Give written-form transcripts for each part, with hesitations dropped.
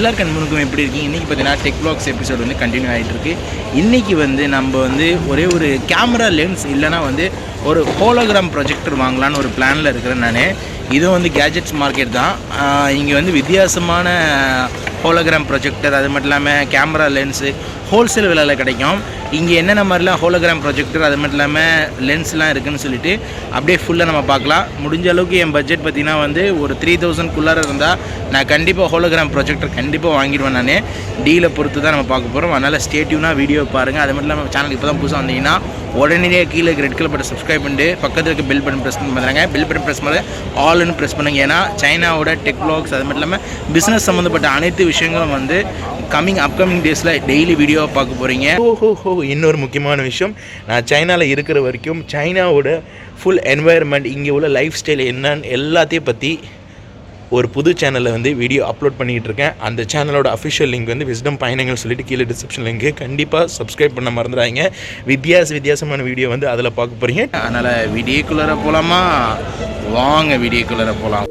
எல்லாருக்கும் அன்புக்கும் எப்படி இருக்கீங்க? இன்றைக்கி பார்த்தீங்கன்னா டெக் வ்ளாக்ஸ் எபிசோட் வந்து கண்டினியூ ஆகிட்டு இருக்கு. இன்றைக்கி வந்து நம்ம வந்து ஒரே ஒரு கேமரா லென்ஸ் இல்லைனா வந்து ஒரு ஹோலோகிராம் ப்ரொஜெக்டர் வாங்கலான்னு ஒரு பிளானில் இருக்கிறேன் நான். இதுவும் வந்து கேஜெட்ஸ் மார்க்கெட் தான். இங்கே வந்து வித்தியாசமான ஹோலோகிராம் ப்ரொஜெக்டர், அது மட்டும் இல்லாமல் கேமரா லென்ஸு ஹோல்சேல் விலையில் கிடைக்கும். இங்கே என்னென்ன மாதிரிலாம் ஹோலோகிராம் ப்ரொஜெக்டர் அது மட்டும் இல்லாமல் லென்ஸ்லாம் இருக்குதுன்னு சொல்லிட்டு அப்படியே ஃபுல்லாக நம்ம பார்க்கலாம். முடிஞ்ச அளவுக்கு என் பட்ஜெட் பார்த்திங்கன்னா வந்து ஒரு 3000 இருந்தால் நான் கண்டிப்பாக ஹோலோகிராம் ப்ரொஜெக்டர் கண்டிப்பாக வாங்கிடுவேன். நான் டீலை பொறுத்து தான் நம்ம பார்க்க போகிறோம். அதனால் ஸ்டேட்யூனாக வீடியோ பாருங்கள். அது மட்டும் இல்லாமல் சேனலுக்கு இப்போ தான் புதுசாக வந்தீங்கன்னா உடனே கீழே ரெட் கலர் பட்டன் சப்ஸ்கிரைப் பண்ணிட்டு பக்கத்தில் இருக்க பெல் பட்டன் ப்ரெஸ் பண்ணி பண்ணுறாங்க. பெல் பட்டன் ப்ரெஸ் பண்ணி ஆல்னு ப்ரெஸ் பண்ணுங்க. ஏன்னா சைனாவோட டெக் வ்ளாக்ஸ் அது மட்டும் இல்லாமல் பிஸ்னஸ் சம்மந்தப்பட்ட அனைத்து விஷயங்களும் வந்து அப்கமிங் டேஸில் டெய்லி வீடியோவை பார்க்க போகிறீங்க. இன்னொரு முக்கியமான விஷயம், நான் சைனாவில் இருக்கிற வரைக்கும் சைனாவோட ஃபுல் என்வாயர்மெண்ட், இங்கே உள்ள லைஃப் ஸ்டைல் என்னன்னு எல்லாத்தையும் பற்றி ஒரு புது சேனலில் வந்து வீடியோ அப்லோட் பண்ணிகிட்டு இருக்கேன். அந்த சேனலோட அஃபிஷியல் லிங்க் வந்து விஸ்டம் பயணங்கள் சொல்லிட்டு கீழே டிஸ்கிரிப்ஷன் லிங்க்கு, கண்டிப்பாக சப்ஸ்கிரைப் பண்ண மறந்துடாங்க. வித்தியாசமான வீடியோ வந்து அதில் பார்க்க போகிறீங்க. அதனால் வீடியோக்குள்ளே போகலாமா? வாங்க வீடியோக்குள்ளே போகலாம்.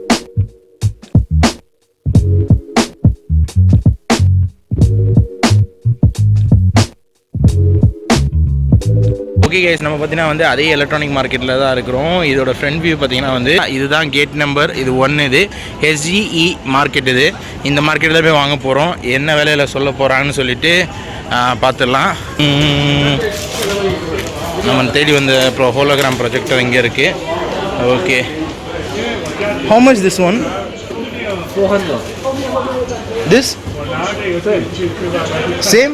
ஓகே கைஸ், நம்ம பார்த்தீங்கன்னா வந்து அதே எலக்ட்ரானிக் மார்க்கெட்டில் தான் இருக்கிறோம். இதோட ஃப்ரண்ட் வியூ பார்த்தீங்கன்னா வந்து இதுதான் கேட் நம்பர், இது 1. இது 𝗙்சிஇ மார்க்கெட். இது இந்த மார்க்கெட்டில் போய் வாங்க போகிறோம். என்ன விலையில் சொல்ல போகிறான்னு சொல்லிட்டு பார்த்துடலாம். நம்ம தேடி வந்த ஹோலோகிராம் ப்ரொஜெக்டர் இங்கே இருக்குது. Okay, how much this one? 400. This? Same?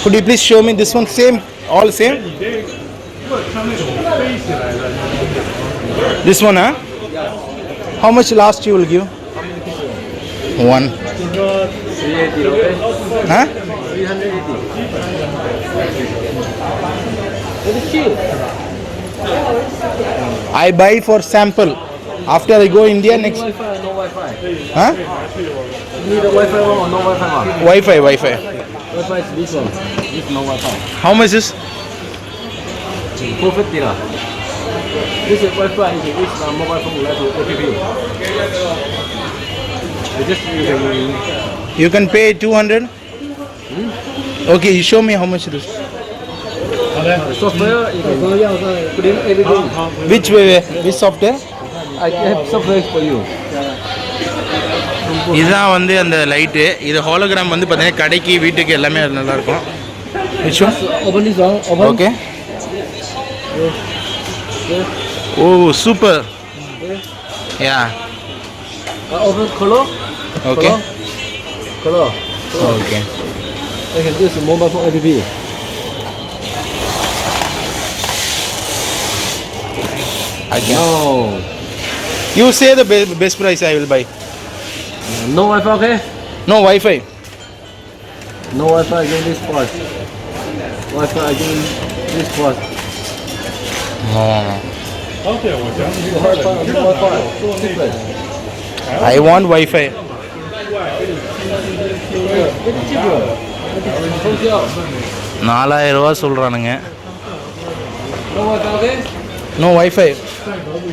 Could you please show me this one? Same? All same? This one, huh? How much last you will give? 1. 380. Huh? 380. Very cheap. I buy for sample. After I go India next. Wi-Fi, no Wi-Fi. Huh? You need a Wi-Fi one or no Wi-Fi one? Wi-Fi. Wi-Fi is this one. This no Wi-Fi. How much is? 450 lah. This is Wi-Fi. You can use mobile phone like to OTP. You can pay 200. Okay, you show me how much it is. Software you can put in everything. Which way? Which software? I have software for you. இதுதான் வந்து அந்த light. இது hologram வந்து பார்த்தீங்கன்னா கடைக்கு வீட்டுக்கு எல்லாமே நல்லாயிருக்கும். Which one? Open this one. Open. Okay. Oh, super. Yeah. Open color. Okay. Color. Okay. I can use mobile phone app. Again. No. You say the best price I will buy. No Wi-Fi, okay? No Wi-Fi. No Wi-Fi, I give this part. Wi-Fi, I give this part. No. No Wi-Fi. Different. I want Wi-Fi. $4000 சொல்றானுங்க. No Wi-Fi, okay? No Wi-Fi.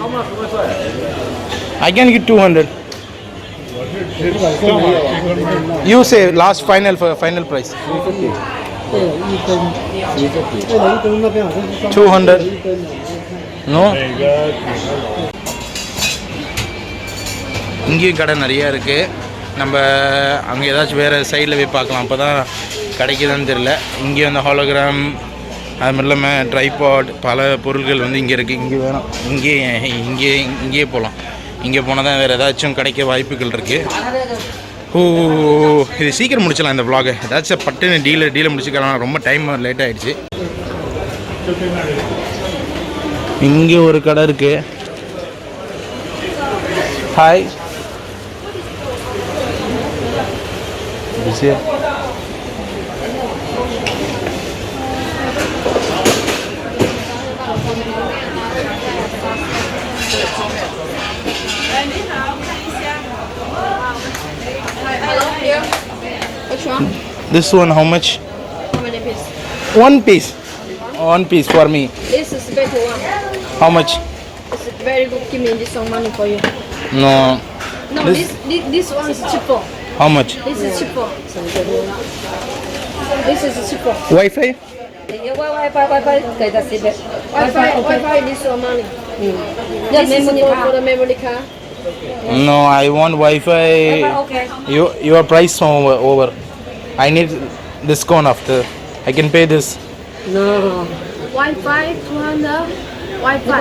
How much Wi-Fi? I can get 200. You say last final price. 200. No. இங்கேயும் கடை நிறையா இருக்குது. நம்ம அங்கே ஏதாச்சும் வேறு சைடில் போய் பார்க்கலாம். அப்போ தான் கிடைக்குதான்னு தெரில. இங்கேயும் அந்த ஹாலோகிராம் அது மட்டும் இல்லாமல் ட்ரைபாட் பல பொருட்கள் வந்து இங்கே இருக்குது. இங்கே வேணும், இங்கேயே போகலாம். இங்கே போனால் தான் வேறு ஏதாச்சும் கிடைக்க வாய்ப்புகள் இருக்குது. இது சீக்கிரம் முடிச்சிடலாம் இந்த vlog. ஏதாச்சும் பட்டுன்னு டீலை முடிச்சுக்கலாம். ரொம்ப டைம் லேட் ஆகிடுச்சு. இங்கே ஒரு கடை இருக்குது. Hi. Which one? This one, how much? How many pieces? One piece. One piece for me. This is better one. How much? It's very good. Give me this some money for you. No. No, this one is cheaper. How much? This is cheaper. This is cheaper. Wi-Fi? Wi-Fi this your money. This is for the memory card. No, I want Wi-Fi. Okay. Your price over. I need discount after. I can pay this. No. Wi-Fi 200. Wi-Fi.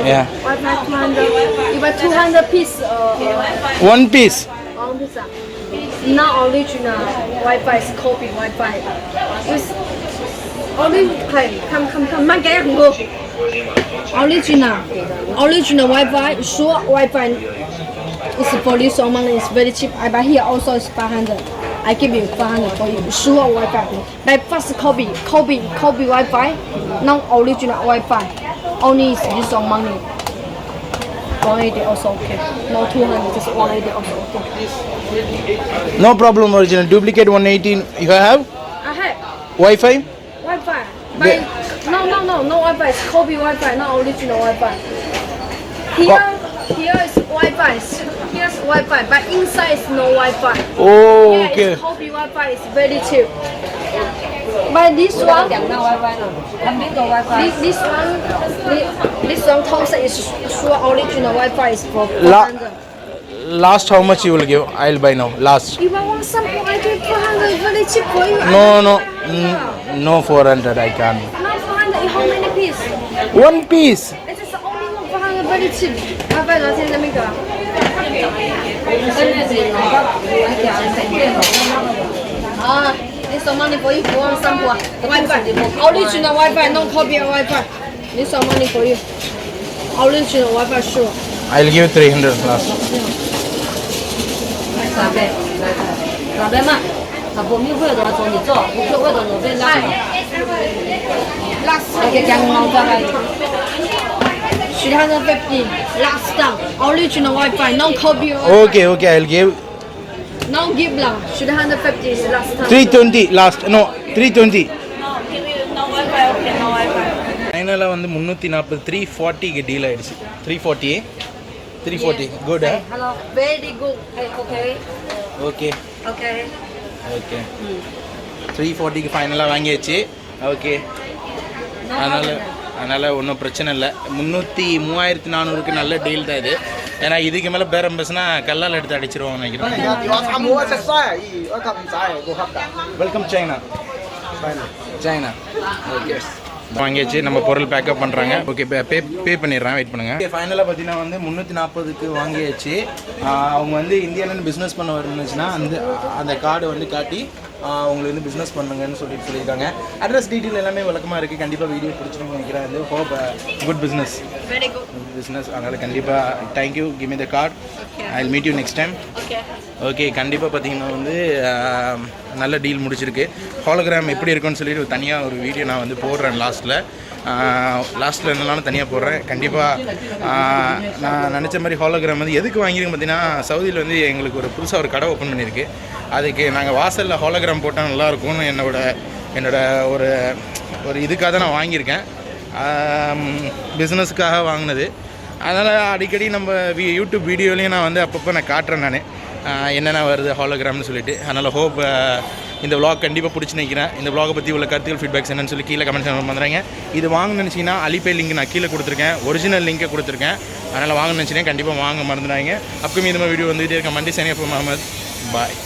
Yeah. Wi-Fi 200. You buy 200 piece. One piece. One piece. Not original Wi-Fi is copy Wi-Fi. It's come. Mang cái không go. Original Wi-Fi. Sure Wi-Fi. It's for this money. It's very cheap. I buy here also is 500. I give you 500 for you. Sure Wi-Fi. But first copy Wi-Fi. Not original Wi-Fi. Only is this money. 180 also okay. No 200, just 180 also okay. No problem, original. Duplicate 118. You have I have Wi-Fi? Wi-Fi. But no Wi-Fi. It's copy Wi-Fi, not original Wi-Fi. Here is Wi-Fi. Here's Wi-Fi, but inside is no Wi-Fi. Oh, Yeah, okay. it's copy Wi-Fi. It's very cheap. But this one, this one thousand is sure original Wi-Fi is for 400. Last how much you will give? I'll buy now. Last. If I want something, I give 400. Very cheap for you. No 400. I can't. Not 400. How many pieces? One piece. It is only 400. Very cheap. I buy nothing. Let me go. This is money for you. You want some Wi-Fi? Original Wi-Fi, no copy Wi-Fi. This is money for you. Original Wi-Fi, sure. I'll give 300 last. Last 350. Last time. Original Wi-Fi, no copy Wi-Fi. Okay, I'll give No give lang. 350 is last time. 320 last. No, 320. ஃபைனலாக வந்து 340 340க்கு deal ஆயிடுச்சு. 340 good. Hello. Very good. Okay 340க்கு ஃபைனலாக வாங்கியாச்சு. Okay, அதனால் ஒன்றும் பிரச்சனை இல்லை. 3400க்கு நல்ல டீல் தான் இது. ஏன்னா இதுக்கு மேலே பேரம் பேசினா கல்லால் எடுத்து அடிச்சிருவாங்க நினைக்கிறேன். Welcome China. ஓகே, வாங்கியாச்சு. நம்ம பொருள் பேக்கப் பண்ணுறாங்க. ஓகே, பே பண்ணிடுறேன். வெயிட் பண்ணுங்கள். ஓகே, ஃபைனலாக பார்த்தீங்கன்னா வந்து 340க்கு வாங்கியாச்சு. அவங்க வந்து இந்தியாவிலேருந்து பிஸ்னஸ் பண்ண இருந்துச்சுன்னா அந்த கார்டை வந்து காட்டி அவங்களுக்கு வந்து பிஸ்னஸ் பண்ணுங்கன்னு சொல்லியிருக்காங்க. அட்ரஸ் டீட்டெயில் எல்லாமே விளக்கமாக இருக்குது. கண்டிப்பாக வீடியோ பிடிச்சிருன்னு நினைக்கிறேன். வந்து hope good business. Very good. அதனால் கண்டிப்பாக thank you. Give me the card. I will meet you next time. Okay, கண்டிப்பாக பார்த்தீங்கன்னா வந்து நல்ல டீல் முடிச்சிருக்கு. ஹாலோகிராம் எப்படி இருக்குன்னு சொல்லிட்டு தனியாக ஒரு வீடியோ நான் வந்து போடுறேன். லாஸ்ட்டில் என்னெல்லாம் தனியாக போடுறேன். கண்டிப்பாக நான் நினச்ச மாதிரி ஹாலோகிராம் வந்து எதுக்கு வாங்கியிருக்கேன் பார்த்தீங்கன்னா, சவுதியில் வந்து எங்களுக்கு ஒரு புதுசாக ஒரு கடை ஓப்பன் பண்ணியிருக்கு. அதுக்கு நாங்கள் வாசலில் ஹாலோகிராம் போட்டால் நல்லாயிருக்கும்னு என்னோட ஒரு இதுக்காக தான் நான் வாங்கியிருக்கேன். பிஸ்னஸுக்காக வாங்கினது. அதனால் அடிக்கடி நம்ம யூடியூப் வீடியோலையும் நான் வந்து அப்பப்போ நான் காட்டுறேன் நான் என்னென்ன வருது ஹாலோகிராம்னு சொல்லிட்டு. அதனால் ஹோப் இந்த விளாக் கண்டிப்பாக பிடிச்சி நினைக்கிறேன். இந்த விளாகை பற்றி உள்ள கருத்துக்கள் ஃபீட்பேக்ஸ் என்னன்னு சொல்லி கீழே கமெண்ட்ஸ் பண்ணுறாங்க. இது வாங்க நினச்சிங்கன்னா அலிபே லிங்க் நான் கீழே கொடுத்துருக்கேன். ஒரிஜினல் லிங்கை கொடுத்துருக்கேன். அதனால் வாங்க நினச்சிங்கன்னா கண்டிப்பாக வாங்க மறந்துடாங்க. அப்பவும் இந்த மாதிரி வீடியோ வந்துகிட்டே இருக்கேன். மண்டி சனியப்ப முகமது. பாய்.